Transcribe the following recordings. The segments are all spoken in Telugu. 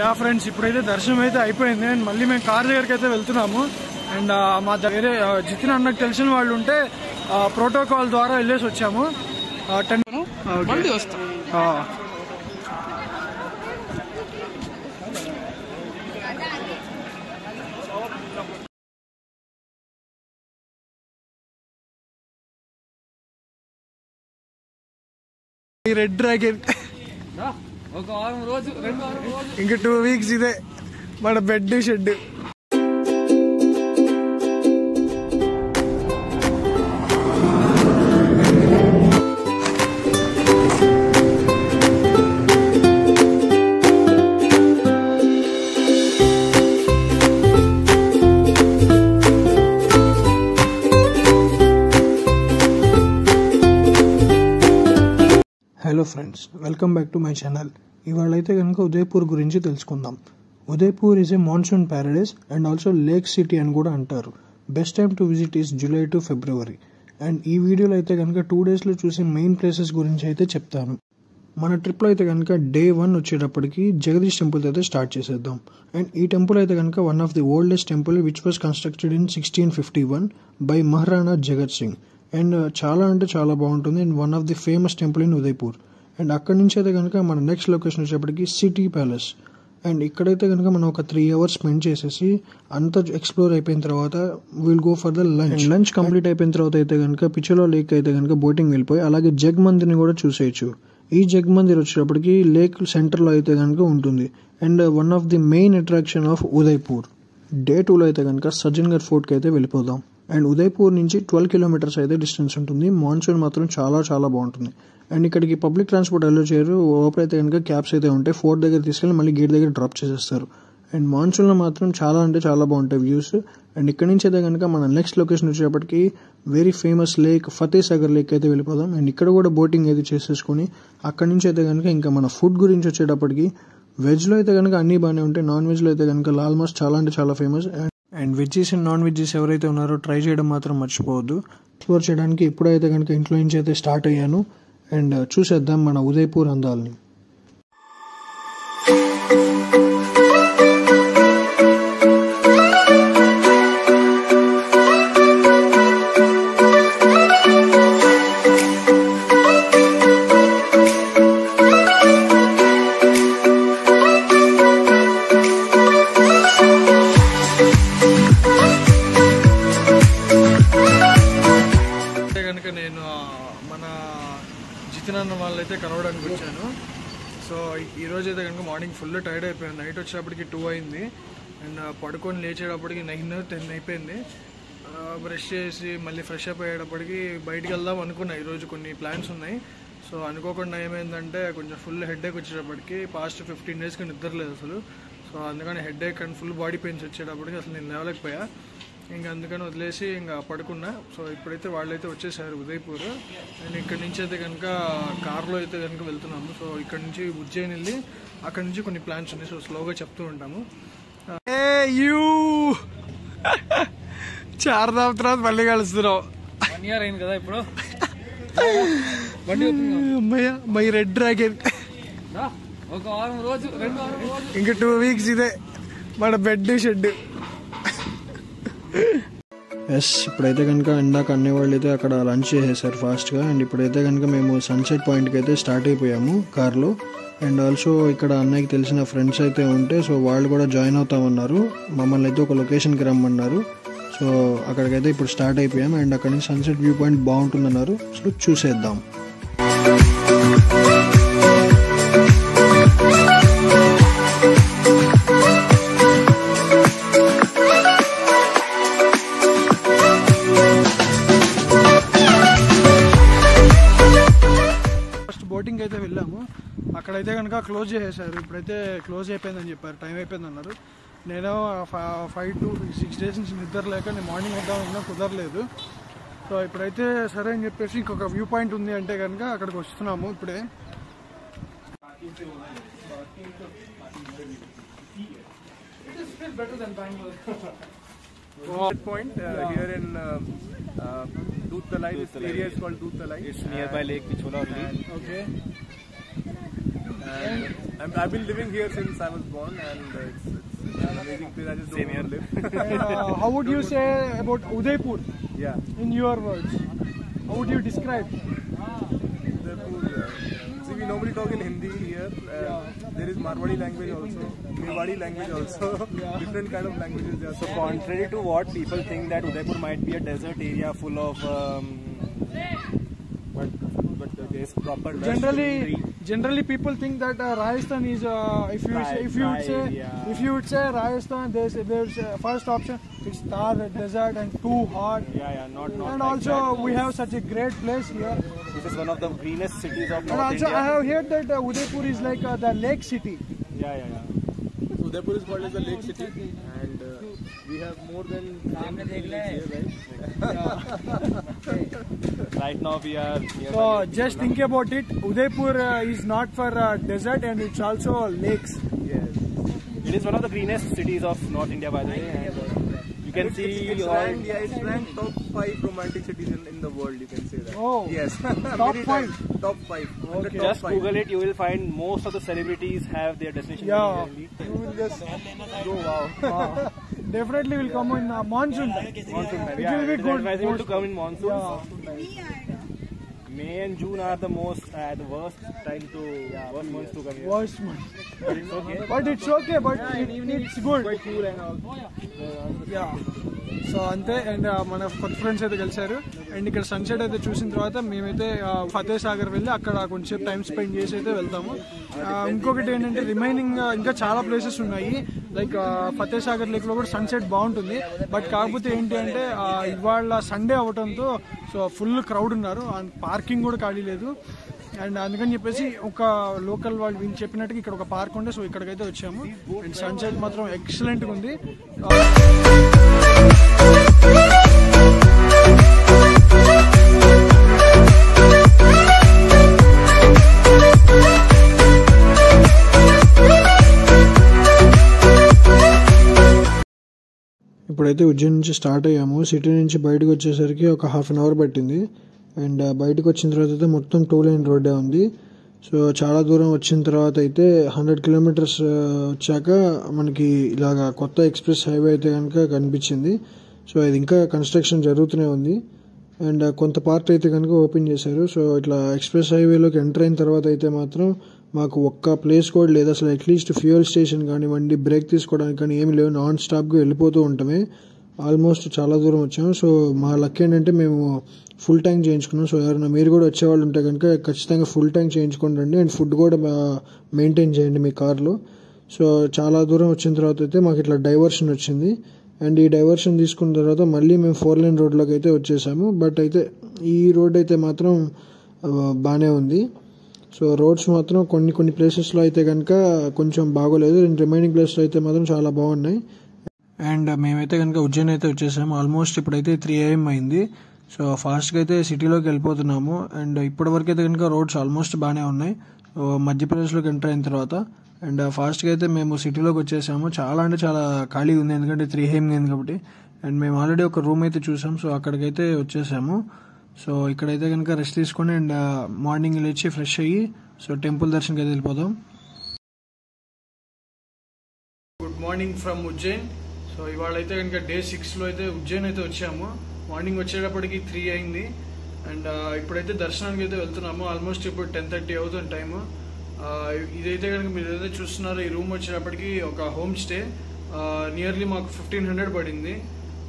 యా ఫ్రెండ్స్, ఇప్పుడైతే దర్శనం అయితే అయిపోయింది అండ్ మళ్ళీ మేము కార్ దగ్గరికి అయితే వెళ్తున్నాము. అండ్ మా వేరే జితిన్ అన్నకు తెలిసిన వాళ్ళు ఉంటే ప్రోటోకాల్ ద్వారా వెళ్ళేసి వచ్చాము. 10 మళ్ళీ వస్తాం. రెడ్ డ్రాగన్ ఒక వారం రోజు 2 వారం రోజు ఇంకా 2 వీక్స్ ఇదే మన bed shed. Hello friends, welcome back to my channel. ఇవాళ అయితే కనుక ఉదయపూర్ గురించి తెలుసుకుందాం. Udaipur is a monsoon Paradise and also lake city అని కూడా అంటారు. Best time to visit is July to February. And ఈ వీడియోలో అయితే కనుక 2 డేస్లో చూసే మెయిన్ ప్లేసెస్ గురించి అయితే చెప్తాను. మన ట్రిప్లో అయితే కనుక డే 1 వచ్చేటప్పటికి జగదీష్ టెంపుల్ అయితే స్టార్ట్ చేసేద్దాం. అండ్ ఈ టెంపుల్ అయితే కనుక one of the oldest temple which was constructed in 1651 by Maharana జగత్ సింగ్. అండ్ చాలా అంటే చాలా బాగుంటుంది and one of the famous temple in Udaipur. And అక్కడి నుంచి అయితే కనుక మన నెక్స్ట్ లొకేషన్ వచ్చేప్పటికి సిటీ ప్యాలెస్. అండ్ ఇక్కడైతే కనుక మనం ఒక 3 hours స్పెండ్ చేసేసి అంతా ఎక్స్ప్లోర్ అయిపోయిన తర్వాత will go for the lunch complete అయిపోయిన తర్వాత అయితే కనుక పిచ్చలో లేక్ అయితే కనుక బోటింగ్ వెళ్ళిపోయి అలాగే జగ్ మందిర్ని కూడా చూసేయచ్చు. ఈ జగ్ మందిర్ వచ్చేటప్పటికి లేక్ సెంటర్లో అయితే కనుక ఉంటుంది and one of the main attraction of Udaipur. Day 2లో అయితే కనుక సజ్జన్గఢ్ ఫోర్ట్కి అయితే వెళ్ళిపోదాం. అండ్ ఉదయపూర్ నుంచి 12 kilometers అయితే డిస్టెన్స్ ఉంటుంది. మాన్సూన్ మాత్రం చాలా చాలా బాగుంటుంది. అండ్ ఇక్కడికి పబ్లిక్ ట్రాన్స్పోర్ట్ అలో చేయరు. లోపలైతే కనుక క్యాబ్స్ అయితే ఉంటాయి. ఫోర్ట్ దగ్గర తీసుకెళ్ళి మళ్ళీ గేట్ దగ్గర డ్రాప్ చేసేస్తారు. అండ్ మాన్సూన్లో మాత్రం చాలా అంటే చాలా బాగుంటాయి వ్యూస్. అండ్ ఇక్కడ నుంచి అయితే కనుక మన నెక్స్ట్ లొకేషన్ వచ్చేటప్పటికి very famous lake Fateh Sagar lake అయితే వెళ్ళిపోదాం. అండ్ ఇక్కడ కూడా బోటింగ్ అయితే చేసేసుకుని అక్కడ నుంచి అయితే కనుక ఇంకా మన ఫుడ్ గురించి వచ్చేటప్పటికి వెజ్లో అయితే కనుక అన్నీ బాగానే ఉంటాయి. నాన్ వెజ్లో అయితే కనుక లాల్ మాస్ చాలా అంటే చాలా famous. And veggies and non veggies ఎవరైతే ఉన్నారో ట్రై చేయడం మాత్రం మర్చిపోవద్దు. ఎక్స్ప్లోర్ చేయడానికి ఇప్పుడైతే కనుక ఇంట్లో నుంచి అయితే స్టార్ట్ అయ్యాను. అండ్ చూసేద్దాం మన ఉదయపూర్ అందాలని. నేను మన జితిన్ అన్న వాళ్ళైతే కలవడానికి వచ్చాను. సో ఈరోజు అయితే కనుక మార్నింగ్ ఫుల్ టైర్డ్ అయిపోయాను. నైట్ వచ్చేటప్పటికి 2 అయింది అండ్ పడుకొని లేచేటప్పటికి 9-10 అయిపోయింది. బ్రష్ చేసి మళ్ళీ ఫ్రెష్ అప్ అయ్యేటప్పటికి బయటికి వెళ్దాం అనుకున్నా. ఈరోజు కొన్ని ప్లాన్స్ ఉన్నాయి. సో అనుకోకుండా ఏమైందంటే కొంచెం ఫుల్ హెడేక్ వచ్చేటప్పటికి పాస్ట్ 15 daysకి నిద్రలేదు అసలు. సో అందుకని headache and full body pains వచ్చేటప్పటికి అసలు నేను లేవలేకపోయా. ఇంకా అందుకని వదిలేసి ఇంకా పడుకున్నా. సో ఇప్పుడైతే వాళ్ళైతే వచ్చేసారు ఉదయపూర్. అండ్ ఇక్కడ నుంచి అయితే కనుక కార్లో అయితే కనుక వెళ్తున్నాము. సో ఇక్కడ నుంచి ఉజ్జయిని వెళ్ళి అక్కడ నుంచి కొన్ని ప్లాన్స్ ఉన్నాయి. సో స్లోగా చెప్తూ ఉంటాము. చార్ధామ్ తర్వాత మళ్ళీ కలుస్తున్నాం. 1 year అయింది కదా ఇప్పుడు. మై రెడ్ డ్రాగన్ ఒక వారం రోజు 2 వారం రోజు ఇంకా 2 వీక్స్ ఇదే మన బెడ్ షెడ్. ఎస్, ఇప్పుడైతే కనుక ఇందాక అనేవాళ్ళు అయితే అక్కడ లంచ్ చేసేసారు ఫాస్ట్గా. అండ్ ఇప్పుడైతే కనుక మేము సన్సెట్ పాయింట్కి అయితే స్టార్ట్ అయిపోయాము కార్లో. అండ్ ఆల్సో ఇక్కడ అన్నయ్యకి తెలిసిన ఫ్రెండ్స్ అయితే ఉంటే సో వాళ్ళు కూడా జాయిన్ అవుతామన్నారు. మమ్మల్ని అయితే ఒక లొకేషన్కి రమ్మన్నారు. సో అక్కడికైతే ఇప్పుడు స్టార్ట్ అయిపోయాం. అండ్ అక్కడ నుంచి సన్సెట్ వ్యూ పాయింట్ బాగుంటుందన్నారు. సో చూసేద్దాం. బోటింగ్ అయితే వెళ్ళాము. అక్కడైతే కనుక క్లోజ్ చేసేసారు. ఇప్పుడైతే క్లోజ్ అయిపోయిందని చెప్పారు, టైం అయిపోయింది అన్నారు. నేను 5 to 6 days నుంచి నిద్ర లేక నేను మార్నింగ్ వద్దామన్నా కుదరలేదు. సో ఇప్పుడైతే సరే అని చెప్పేసి ఇంకొక వ్యూ పాయింట్ ఉంది అంటే కనుక అక్కడికి వస్తున్నాము ఇప్పుడే. point here in Doodh Talai. This area is called Doodh Talai. It's nearby Lake Pichola only. Okay. I've been living here since I was born, and it's an amazing place. I just don't want to live. How would you say about Udaipur Yeah. in your words? How would you describe? Udaipur, see, we normally talk in Hindi here. There is Marwadi language also, Mewadi language also, different kind of languages there. So contrary to what people think that Udaipur might be a desert area full of but there's proper lush greenery. Generally people think that Rajasthan is if you would say Rajasthan, there's first option it's Thar desert and too hot. Not And like also that. we have such a great place here. This is one of the greenest cities of And North also India. I have heard that Udaipur is like the lake city. Yeah. Udaipur is called as the lake city, and we have more than 10 lakes here, right? Right now we are near So just think about it. Udaipur is not for desert and it's also lakes. Yes. It is one of the greenest cities of North India, by the way. And, you can see It's all. ranked, it's ranked top 5 romantic cities in the world, you can say that. Oh. Yes. Top Many 5? times. Top 5. Under Okay. top Just 5. Google it, you will find most of the celebrities have their destination. Yeah. in Delhi. You will just go wow. Definitely will come in monsoon time. Monsoon time. It Yeah, will be it is good. advisable to come in monsoon. Yeah. May and June are the most the worst time to worst months to come here. Worst month. But it's okay. But it's okay, but it's good. Yeah. So అంతే అండ్ మన కొత్త ఫ్రెండ్స్ అయితే కలిసారు అండ్ ఇక్కడ సన్సెట్ అయితే చూసిన తర్వాత మేమైతే ఫతే సాగర్ వెళ్ళి అక్కడ కొంచెం టైం స్పెండ్ చేసి అయితే వెళ్తాము. ఇంకొకటి ఏంటంటే రిమైనింగ్ ఇంకా చాలా ప్లేసెస్ ఉన్నాయి లైక్ ఫతే సాగర్ లేక్ లో కూడా సన్సెట్ బాగుంటుంది. బట్ కాకపోతే ఏంటి అంటే ఇవాళ సండే అవడంతో సో ఫుల్ క్రౌడ్ ఉన్నారు అండ్ పార్కింగ్ కూడా ఖాళీ లేదు. అండ్ అందుకని చెప్పేసి ఒక లోకల్ వాళ్ళు వీళ్ళు చెప్పినట్టుగా ఇక్కడ ఒక పార్క్ ఉండే సో ఇక్కడికైతే వచ్చాము. అండ్ సన్సెట్ మాత్రం ఎక్సలెంట్గా ఉంది. ఇప్పుడైతే ఉజ్జయిన్ నుంచి స్టార్ట్ అయ్యాము. సిటీ నుంచి బయటకు వచ్చేసరికి ఒక హాఫ్ అన్ అవర్ పట్టింది. అండ్ బయటకు వచ్చిన తర్వాత అయితే మొత్తం 2 lane రోడ్డే ఉంది. సో చాలా దూరం వచ్చిన తర్వాత అయితే 100 kilometers వచ్చాక మనకి ఇలాగా కొత్త ఎక్స్ప్రెస్ హైవే అయితే కనుక కనిపించింది. సో ఇది ఇంకా కన్స్ట్రక్షన్ జరుగుతూనే ఉంది. అండ్ కొంత పార్ట్ అయితే కనుక ఓపెన్ చేశారు. సో ఇట్లా ఎక్స్ప్రెస్ హైవేలోకి ఎంటర్ అయిన తర్వాత అయితే మాత్రం మాకు ఒక్క ప్లేస్ కూడా లేదు అసలు. అట్లీస్ట్ ఫ్యూయల్ స్టేషన్ కానివ్వండి, బ్రేక్ తీసుకోవడానికి కానీ ఏమి లేవు. నాన్ స్టాప్గా వెళ్ళిపోతూ ఉంటామే. ఆల్మోస్ట్ చాలా దూరం వచ్చాము. సో మా లక్ ఏంటంటే మేము ఫుల్ ట్యాంక్ చేయించుకున్నాం. సో ఎవరైనా మీరు కూడా వచ్చేవాళ్ళు ఉంటే కనుక ఖచ్చితంగా ఫుల్ ట్యాంక్ చేయించుకోండి. అండ్ ఫుడ్ కూడా మెయింటైన్ చేయండి మీ కార్లో. సో చాలా దూరం వచ్చిన తర్వాత అయితే మాకు ఇట్లా డైవర్షన్ వచ్చింది. అండ్ ఈ డైవర్షన్ తీసుకున్న తర్వాత మళ్ళీ మేము 4 lane రోడ్లోకి అయితే వచ్చేసాము. బట్ అయితే ఈ రోడ్ అయితే మాత్రం బాగానే ఉంది. సో రోడ్స్ మాత్రం కొన్ని ప్లేసెస్లో అయితే కనుక కొంచెం బాగోలేదు. రిమైనింగ్ ప్లేస్లో అయితే మాత్రం చాలా బాగున్నాయి. అండ్ మేమైతే కనుక ఉజ్జయిన్ అయితే వచ్చేసాము. ఆల్మోస్ట్ ఇప్పుడైతే 3 AM అయింది. సో ఫాస్ట్గా అయితే సిటీలోకి వెళ్ళిపోతున్నాము. అండ్ ఇప్పటివరకు అయితే కనుక రోడ్స్ ఆల్మోస్ట్ బాగానే ఉన్నాయి. మధ్యప్రదేశ్లోకి ఎంటర్ అయిన తర్వాత అండ్ ఫాస్ట్గా అయితే మేము సిటీలోకి వచ్చేసాము. చాలా అంటే చాలా ఖాళీగా ఉంది ఎందుకంటే 3 AM అయింది కాబట్టి. అండ్ మేము ఆల్రెడీ ఒక రూమ్ అయితే చూసాం. సో అక్కడికైతే వచ్చేసాము. సో ఇక్కడైతే కనుక రెస్ట్ తీసుకొని అండ్ మార్నింగ్ లేచి ఫ్రెష్ అయ్యి సో టెంపుల్ దర్శనంకి అయితే వెళ్ళిపోదాం. Good morning from Ujjain. So ఇవాళ అయితే కనుక డే 6లో అయితే ఉజ్జయిన్ అయితే వచ్చాము. మార్నింగ్ వచ్చేటప్పటికి 3 అయింది. అండ్ ఇప్పుడైతే దర్శనానికి అయితే వెళ్తున్నాము. ఆల్మోస్ట్ ఇప్పుడు 10:30 అవుతుంది టైము. ఇదైతే కనుక మీరు ఏదైతే చూస్తున్నారో ఈ రూమ్ వచ్చేటప్పటికి ఒక హోమ్ స్టే. నియర్లీ మాకు 1500 పడింది.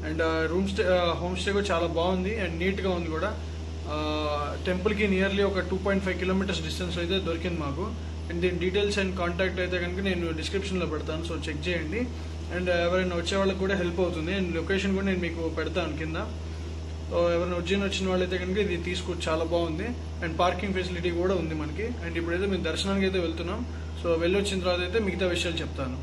అండ్ హోమ్ స్టే కూడా చాలా బాగుంది అండ్ నీట్గా ఉంది కూడా. టెంపుల్కి నియర్లీ ఒక 2.5 kilometers డిస్టెన్స్ అయితే దొరికింది మాకు. అండ్ దీని డీటెయిల్స్ అండ్ కాంటాక్ట్ అయితే కనుక నేను డిస్క్రిప్షన్లో పెడతాను. సో చెక్ చేయండి. అండ్ ఎవరైనా వచ్చే వాళ్ళకి కూడా హెల్ప్ అవుతుంది. అండ్ లొకేషన్ కూడా నేను మీకు పెడతాను కింద. సో ఎవరైనా ఉజ్జయిన్ వచ్చిన వాళ్ళైతే కనుక ఇది తీసుకోవచ్చు, చాలా బాగుంది. అండ్ పార్కింగ్ ఫెసిలిటీ కూడా ఉంది మనకి. అండ్ ఇప్పుడైతే మేము దర్శనానికి అయితే వెళ్తున్నాం. సో వెళ్ళొచ్చిన తర్వాత అయితే మిగతా విషయాలు చెప్తాను.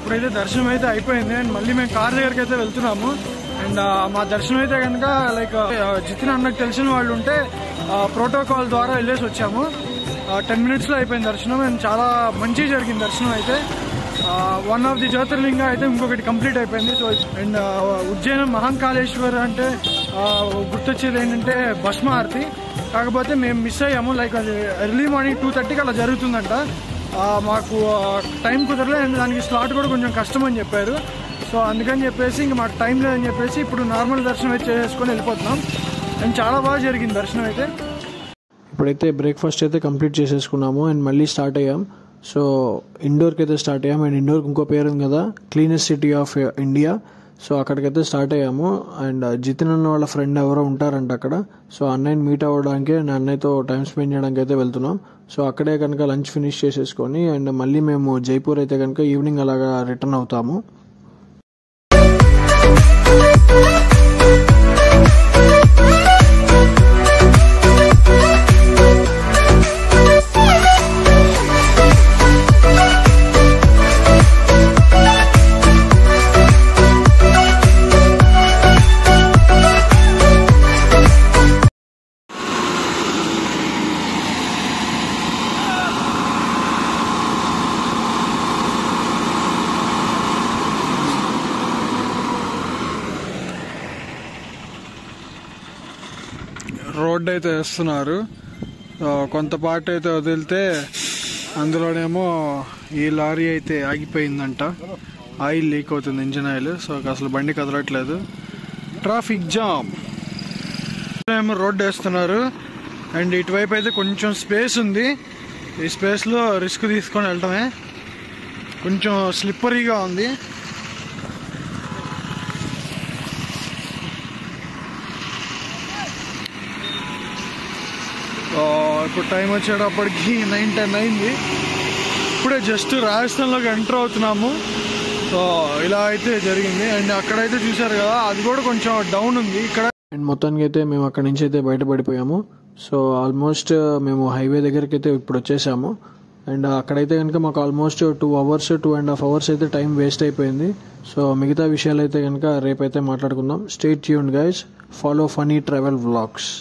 ఇప్పుడైతే దర్శనం అయితే అయిపోయింది అండ్ మళ్ళీ మేము కార్ దగ్గరికి అయితే వెళ్తున్నాము. అండ్ మా దర్శనం అయితే కనుక లైక్ జితిన్ అన్నకు తెలిసిన వాళ్ళు ఉంటే ప్రోటోకాల్ ద్వారా వెళ్ళేసి వచ్చాము. 10 minutes లో అయిపోయింది దర్శనం అండ్ చాలా మంచిగా జరిగింది దర్శనం అయితే. వన్ ఆఫ్ ది జ్యోతిర్లింగ అయితే ఇంకొకటి కంప్లీట్ అయిపోయింది. సో అండ్ ఉజ్జయినం మహంకాళేశ్వర్ అంటే గుర్తొచ్చేది ఏంటంటే భస్మ ఆరతి. కాకపోతే మేము మిస్ అయ్యాము. లైక్ అది ఎర్లీ మార్నింగ్ 2:30కి అలా జరుగుతుందంట. మాకు టైం కుదరలే అండ్ దానికి స్లాట్ కూడా కొంచెం కష్టం అని చెప్పారు. సో అందుకని చెప్పేసి ఇంక మాకు టైం లేదని చెప్పేసి ఇప్పుడు నార్మల్ దర్శనం అయితే చేసుకొని వెళ్ళిపోతున్నాం. అండ్ చాలా బాగా జరిగింది దర్శనం అయితే. ఇప్పుడైతే బ్రేక్ఫాస్ట్ అయితే కంప్లీట్ చేసేసుకున్నాము అండ్ మళ్ళీ స్టార్ట్ అయ్యాం. సో ఇండోర్కి అయితే స్టార్ట్ అయ్యాము. అండ్ ఇండోర్కి ఇంకో పేరు ఉంది కదా, cleanest city of India. So అక్కడికైతే స్టార్ట్ అయ్యాము. అండ్ జితిన్ అన్న వాళ్ళ ఫ్రెండ్ ఎవరో ఉంటారంట అక్కడ. సో అన్నయ్యని మీట్ అవ్వడానికి అండ్ అన్నయ్యతో టైం స్పెండ్ చేయడానికి అయితే వెళ్తున్నాం. సో అక్కడే కనుక లంచ్ ఫినిష్ చేసేసుకొని అండ్ మళ్ళీ మేము జైపూర్ అయితే కనుక ఈవినింగ్ అలాగా రిటర్న్ అవుతాము. రోడ్ అయితే వేస్తున్నారు. కొంత పార్ట్ అయితే వదిలితే అందులోనేమో ఈ లారీ అయితే ఆగిపోయిందంట. ఆయిల్ లీక్ అవుతుంది, ఇంజిన్ ఆయిల్. సో అసలు బండి కదలట్లేదు, ట్రాఫిక్ జామ్. ఏమో రోడ్ వేస్తున్నారు అండ్ ఇటువైపు అయితే కొంచెం స్పేస్ ఉంది. ఈ స్పేస్లో రిస్క్ తీసుకొని వెళ్ళటమే. కొంచెం స్లిప్పరీగా ఉంది. ఇప్పుడు టైం వచ్చేటప్పటికి 9:10 అయింది. ఇప్పుడే జస్ట్ రాజస్థాన్లోకి ఎంటర్ అవుతున్నాము. సో ఇలా అయితే జరిగింది. అండ్ అక్కడైతే చూసారు కదా, అది కూడా కొంచెం డౌన్ ఉంది ఇక్కడ. అండ్ మొత్తానికి అయితే మేము అక్కడి నుంచి అయితే బయటపడిపోయాము. సో ఆల్మోస్ట్ మేము హైవే దగ్గరికి అయితే ఇప్పుడు వచ్చేసాము. అండ్ అక్కడైతే కనుక మాకు ఆల్మోస్ట్ 2 hours 2.5 hours అయితే టైం వేస్ట్ అయిపోయింది. సో మిగతా విషయాలు అయితే కనుక రేపైతే మాట్లాడుకుందాం. Stay tuned guys, follow funny travel vlogs.